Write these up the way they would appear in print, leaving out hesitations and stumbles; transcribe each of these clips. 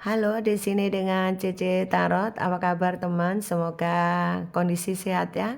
Halo, di sini dengan Cece Tarot. Apa kabar teman? Semoga kondisi sehat ya.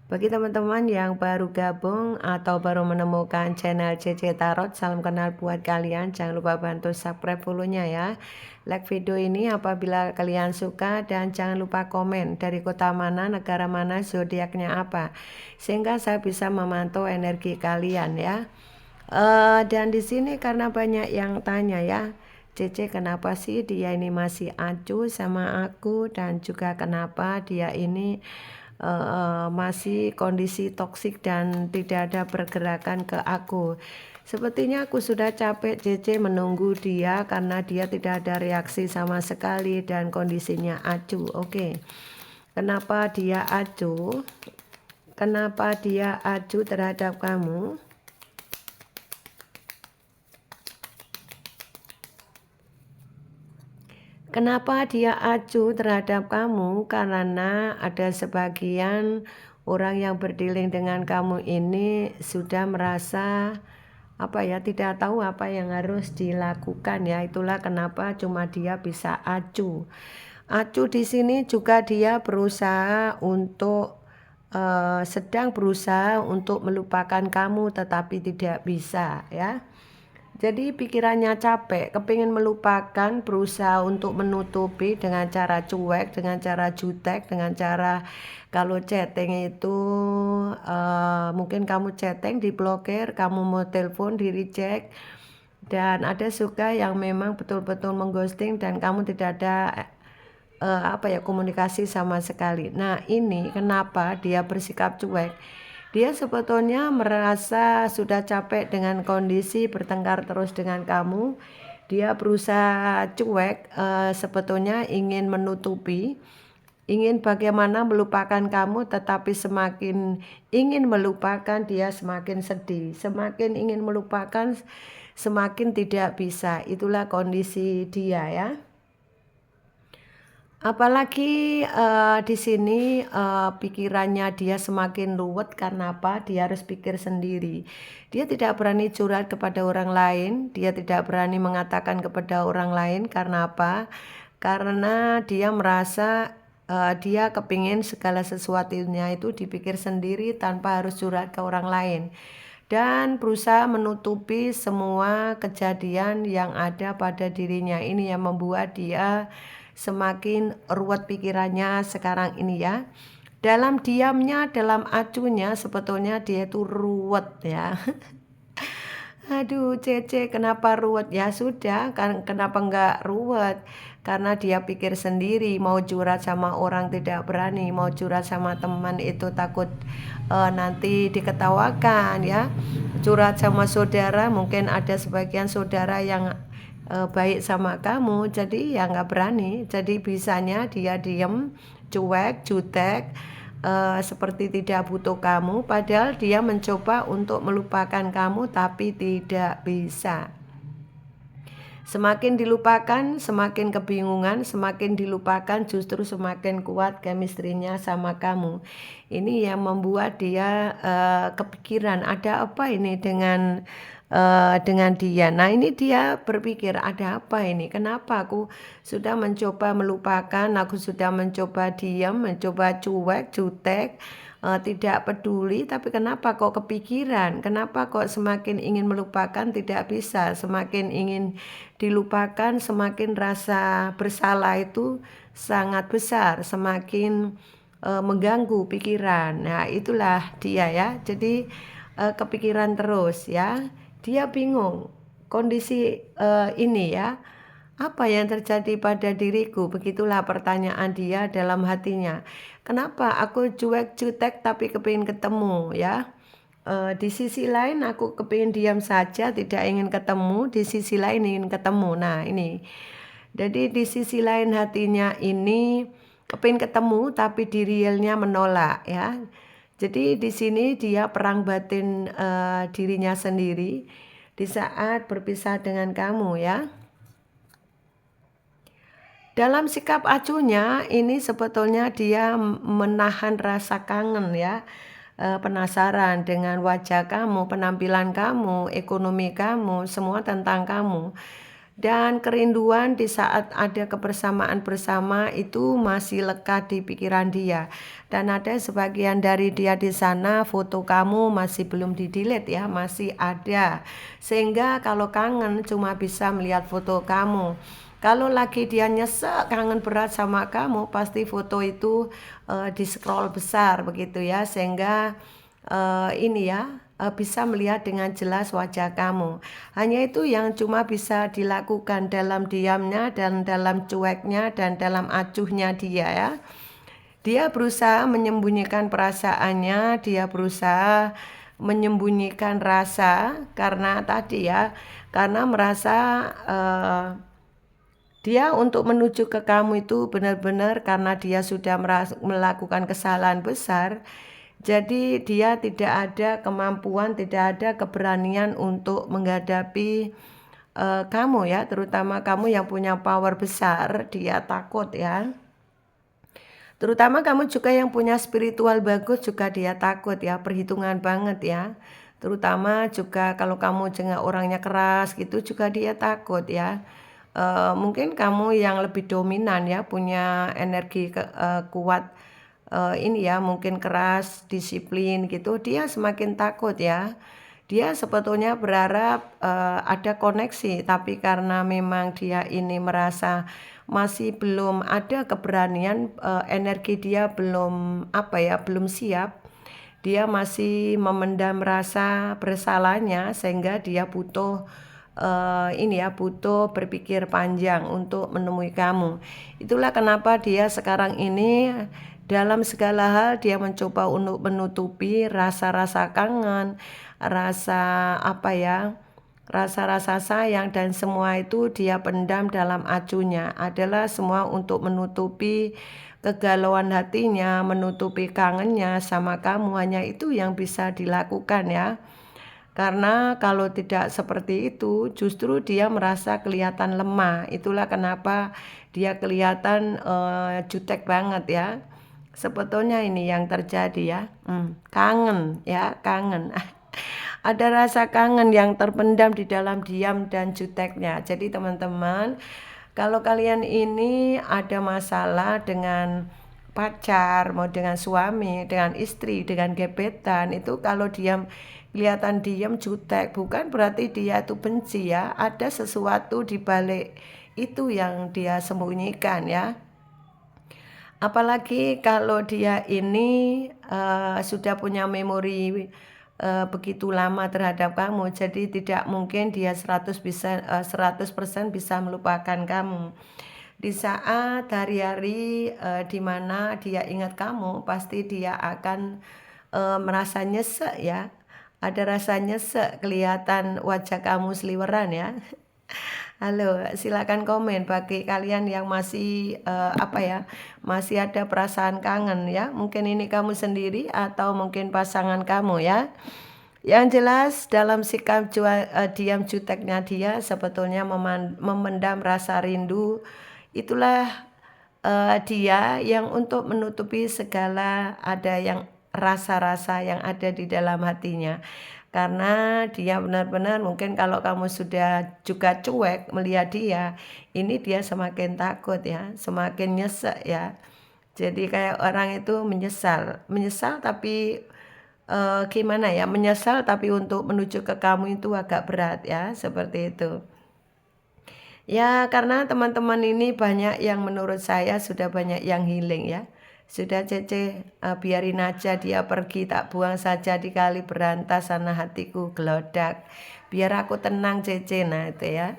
Bagi teman-teman yang baru gabung atau baru menemukan channel Cece Tarot, salam kenal buat kalian. Jangan lupa bantu subscribe follow-nya ya. Like video ini apabila kalian suka dan jangan lupa komen dari kota mana, negara mana, zodiaknya apa. Sehingga saya bisa memantau energi kalian ya. Dan di sini karena banyak yang tanya ya, Cece kenapa sih dia ini masih acuh sama aku, dan juga kenapa dia ini masih kondisi toksik dan tidak ada pergerakan ke aku. Sepertinya aku sudah capek Cece menunggu dia karena dia tidak ada reaksi sama sekali dan kondisinya acuh. Oke. Kenapa dia acuh? Kenapa dia acuh terhadap kamu? Kenapa dia acuh terhadap kamu? Karena ada sebagian orang yang berdealing dengan kamu ini sudah merasa tidak tahu apa yang harus dilakukan ya. Itulah kenapa cuma dia bisa acuh. Acuh di sini juga dia berusaha untuk sedang berusaha untuk melupakan kamu tetapi tidak bisa ya. Jadi pikirannya capek, kepingin melupakan, berusaha untuk menutupi dengan cara cuek, dengan cara jutek, dengan cara kalau chatting itu mungkin kamu chatting diblokir, kamu mau telepon di reject, dan ada suka yang memang betul-betul mengghosting dan kamu tidak ada komunikasi sama sekali. Nah ini kenapa dia bersikap cuek. Dia sebetulnya merasa sudah capek dengan kondisi bertengkar terus dengan kamu. Dia berusaha cuek, sebetulnya ingin menutupi, ingin bagaimana melupakan kamu, tetapi semakin ingin melupakan dia semakin sedih. Semakin ingin melupakan semakin tidak bisa. Itulah kondisi dia ya. Apalagi di sini pikirannya dia semakin ruwet karena apa? Dia harus pikir sendiri. Dia tidak berani curhat kepada orang lain, dia tidak berani mengatakan kepada orang lain karena apa? Karena dia merasa dia kepingin segala sesuatunya itu dipikir sendiri tanpa harus curhat ke orang lain. Dan berusaha menutupi semua kejadian yang ada pada dirinya. Ini yang membuat dia semakin ruwet pikirannya sekarang ini ya. Dalam diamnya, dalam acuhnya sebetulnya dia itu ruwet ya. Aduh Cece kenapa ruwet? Ya sudah kan, kenapa enggak ruwet? Karena dia pikir sendiri, mau curhat sama orang tidak berani, mau curhat sama teman itu takut nanti diketawakan ya. Curhat sama saudara, mungkin ada sebagian saudara yang baik sama kamu, jadi ya nggak berani. Jadi bisanya dia diem, cuek, jutek, seperti tidak butuh kamu, padahal dia mencoba untuk melupakan kamu tapi tidak bisa. Semakin dilupakan, semakin kebingungan, semakin dilupakan justru semakin kuat chemistry-nya sama kamu. Ini yang membuat dia kepikiran, ada apa ini dengan dia. Nah ini dia berpikir, ada apa ini, kenapa aku sudah mencoba melupakan, aku sudah mencoba diam, mencoba cuek, jutek, tidak peduli, tapi kenapa kok kepikiran, kenapa kok semakin ingin melupakan tidak bisa, semakin ingin dilupakan semakin rasa bersalah itu sangat besar, semakin mengganggu pikiran. Nah itulah dia ya, jadi kepikiran terus ya. Dia bingung kondisi ini ya, apa yang terjadi pada diriku? Begitulah pertanyaan dia dalam hatinya. Kenapa aku cuek jutek tapi kepingin ketemu ya? Di sisi lain aku kepingin diam saja, tidak ingin ketemu. Di sisi lain ingin ketemu. Nah ini, jadi di sisi lain hatinya ini kepingin ketemu tapi di realnya menolak ya. Jadi di sini dia perang batin dirinya sendiri di saat berpisah dengan kamu ya. Dalam sikap acuhnya ini sebetulnya dia menahan rasa kangen ya, penasaran dengan wajah kamu, penampilan kamu, ekonomi kamu, semua tentang kamu. Dan kerinduan di saat ada kebersamaan bersama itu masih lekat di pikiran dia. Dan ada sebagian dari dia di sana, foto kamu masih belum di-delete ya, masih ada. Sehingga kalau kangen cuma bisa melihat foto kamu. Kalau lagi dia nyesek, kangen berat sama kamu, pasti foto itu di-scroll besar begitu ya, sehingga ini ya bisa melihat dengan jelas wajah kamu. Hanya itu yang cuma bisa dilakukan dalam diamnya dan dalam cueknya dan dalam acuhnya dia ya. Dia berusaha menyembunyikan perasaannya, dia berusaha menyembunyikan rasa karena tadi ya, karena merasa dia untuk menuju ke kamu itu benar-benar karena dia sudah melakukan kesalahan besar. Jadi dia tidak ada kemampuan, tidak ada keberanian untuk menghadapi kamu ya, terutama kamu yang punya power besar, dia takut ya. Terutama kamu juga yang punya spiritual bagus juga dia takut ya, perhitungan banget ya. Terutama juga kalau kamu juga orangnya keras gitu juga dia takut ya. Mungkin kamu yang lebih dominan ya, punya energi kuat, ini ya mungkin keras, disiplin gitu, dia semakin takut ya. Dia sebetulnya berharap ada koneksi, tapi karena memang dia ini merasa masih belum ada keberanian, energi dia belum belum siap. Dia masih memendam rasa bersalahnya sehingga dia butuh butuh berpikir panjang untuk menemui kamu. Itulah kenapa dia sekarang ini dalam segala hal dia mencoba untuk menutupi rasa-rasa kangen, rasa rasa-rasa sayang, dan semua itu dia pendam dalam acuhnya, adalah semua untuk menutupi kegalauan hatinya, menutupi kangennya sama kamu. Hanya itu yang bisa dilakukan ya. Karena kalau tidak seperti itu, justru dia merasa kelihatan lemah. Itulah kenapa dia kelihatan jutek banget ya. Sebetulnya ini yang terjadi ya. Kangen ya, kangen. Ada rasa kangen yang terpendam di dalam diam dan juteknya. Jadi teman-teman, kalau kalian ini ada masalah dengan pacar, mau dengan suami, dengan istri, dengan gebetan, itu kalau diam, kelihatan diam jutek, bukan berarti dia itu benci ya. Ada sesuatu di balik itu yang dia sembunyikan ya. Apalagi kalau dia ini sudah punya memori begitu lama terhadap kamu, jadi tidak mungkin dia 100% bisa melupakan kamu. Di saat hari-hari di mana dia ingat kamu, pasti dia akan merasa nyesek ya. Ada rasa nyesek, kelihatan wajah kamu seliweran ya. Halo, silakan komen bagi kalian yang masih masih ada perasaan kangen ya. Mungkin ini kamu sendiri atau mungkin pasangan kamu ya. Yang jelas dalam sikap diam juteknya dia sebetulnya memendam rasa rindu. Itulah dia yang untuk menutupi segala ada yang rasa-rasa yang ada di dalam hatinya. Karena dia benar-benar mungkin kalau kamu sudah juga cuek melihat dia, ini dia semakin takut ya, semakin nyesek ya. Jadi kayak orang itu menyesal tapi gimana ya, menyesal tapi untuk menuju ke kamu itu agak berat ya, seperti itu. Ya, karena teman-teman ini banyak yang menurut saya sudah banyak yang healing ya. Sudah Cece, biarin aja dia pergi, tak buang saja di kali berantas, sana hatiku gelodak. Biar aku tenang Cece, nah itu ya.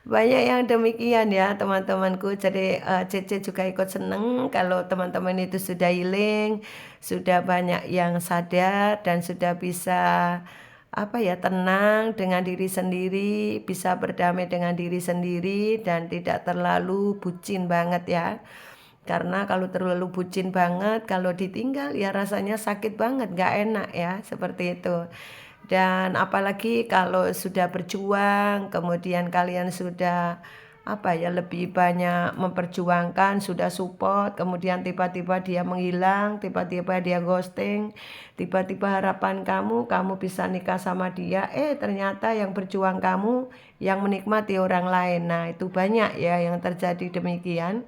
Banyak yang demikian ya teman-temanku. Jadi Cece juga ikut seneng kalau teman-teman itu sudah healing, sudah banyak yang sadar dan sudah bisa tenang dengan diri sendiri, bisa berdamai dengan diri sendiri dan tidak terlalu bucin banget ya. Karena kalau terlalu bucin banget, kalau ditinggal ya rasanya sakit banget, gak enak ya, seperti itu. Dan apalagi kalau sudah berjuang, kemudian kalian sudah lebih banyak memperjuangkan, sudah support, kemudian tiba-tiba dia menghilang, tiba-tiba dia ghosting, tiba-tiba harapan kamu bisa nikah sama dia, ternyata yang berjuang kamu, yang menikmati orang lain. Nah, itu banyak ya yang terjadi demikian.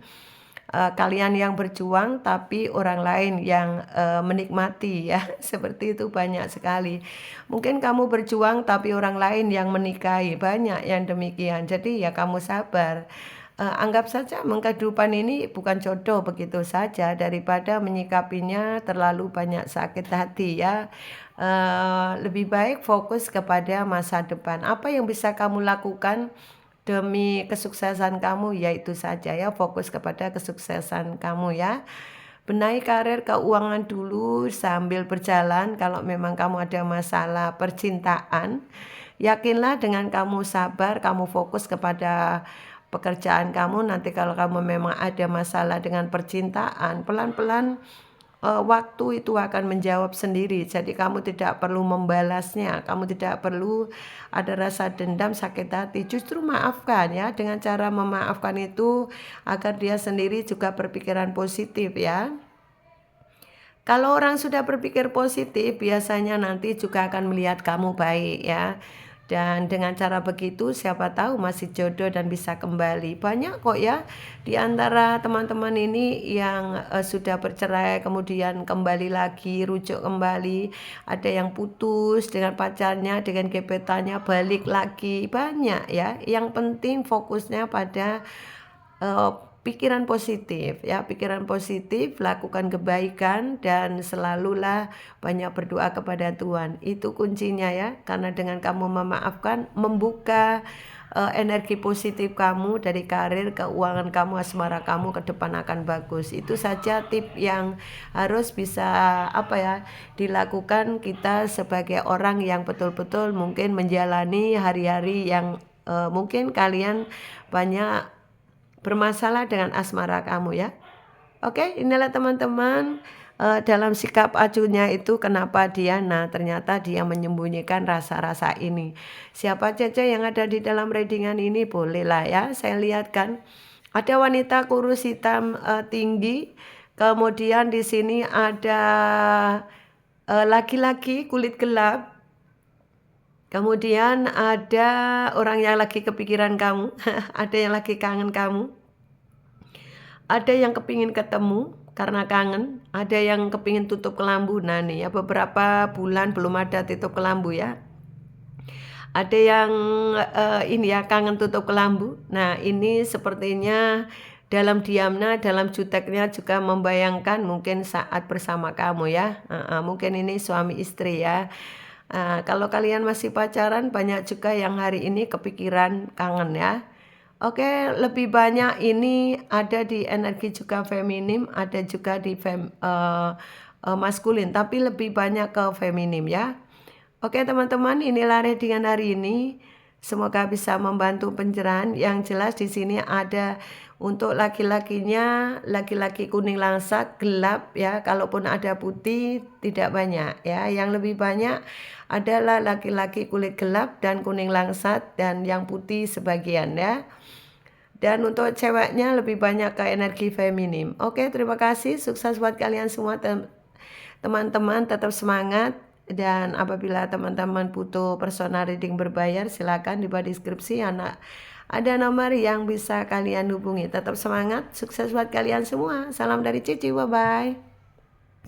Kalian yang berjuang tapi orang lain yang menikmati ya. Seperti itu banyak sekali. Mungkin kamu berjuang tapi orang lain yang menikahi, banyak yang demikian. Jadi ya kamu sabar. Anggap saja kehidupan ini bukan jodoh begitu saja, daripada menyikapinya terlalu banyak sakit hati ya. Lebih baik fokus kepada masa depan. Apa yang bisa kamu lakukan demi kesuksesan kamu, yaitu saja ya, fokus kepada kesuksesan kamu ya. Benahi karir keuangan dulu sambil berjalan. Kalau memang kamu ada masalah percintaan, yakinlah dengan kamu sabar, kamu fokus kepada pekerjaan kamu. Nanti kalau kamu memang ada masalah dengan percintaan, pelan-pelan waktu itu akan menjawab sendiri. Jadi kamu tidak perlu membalasnya, kamu tidak perlu ada rasa dendam, sakit hati. Justru maafkan ya, dengan cara memaafkan itu agar dia sendiri juga berpikiran positif ya. Kalau orang sudah berpikir positif, biasanya nanti juga akan melihat kamu baik ya. Dan dengan cara begitu siapa tahu masih jodoh dan bisa kembali. Banyak kok ya di antara teman-teman ini yang sudah bercerai kemudian kembali lagi, rujuk kembali. Ada yang putus dengan pacarnya, dengan gebetannya balik lagi. Banyak ya. Yang penting fokusnya pada pikiran positif ya, pikiran positif, lakukan kebaikan dan selalulah banyak berdoa kepada Tuhan. Itu kuncinya ya, karena dengan kamu memaafkan, membuka energi positif kamu dari karir, keuangan kamu, asmara kamu ke depan akan bagus. Itu saja tip yang harus bisa dilakukan kita sebagai orang yang betul-betul mungkin menjalani hari-hari yang mungkin kalian banyak bermasalah dengan asmara kamu ya. Oke, inilah teman-teman dalam sikap acunya itu kenapa ternyata dia menyembunyikan rasa-rasa ini. Siapa saja yang ada di dalam readingan ini bolehlah ya. Saya lihat kan ada wanita kurus hitam tinggi, kemudian di sini ada laki-laki kulit gelap. Kemudian ada orang yang lagi kepikiran kamu, ada yang lagi kangen kamu, ada yang kepingin ketemu karena kangen, ada yang kepingin tutup kelambu. Nah nih ya, beberapa bulan belum ada tutup kelambu ya. Ada yang ini ya, kangen tutup kelambu. Nah ini sepertinya dalam diamnya, dalam juteknya juga membayangkan mungkin saat bersama kamu ya. Mungkin ini suami istri ya. Kalau kalian masih pacaran, banyak juga yang hari ini kepikiran kangen ya. Oke, lebih banyak ini ada di energi juga feminim, ada juga di maskulin, tapi lebih banyak ke feminim ya. Oke teman-teman, inilah readingan hari ini. Semoga bisa membantu pencerahan. Yang jelas di sini ada untuk laki-lakinya, laki-laki kuning langsat gelap ya. Kalaupun ada putih tidak banyak ya. Yang lebih banyak adalah laki-laki kulit gelap dan kuning langsat, dan yang putih sebagian ya. Dan untuk ceweknya lebih banyak ke energi feminim. Oke, terima kasih. Sukses buat kalian semua teman-teman, tetap semangat. Dan apabila teman-teman butuh personal reading berbayar, silakan di bawah deskripsi ada nomor yang bisa kalian hubungi. Tetap semangat, sukses buat kalian semua. Salam dari Cici, bye-bye.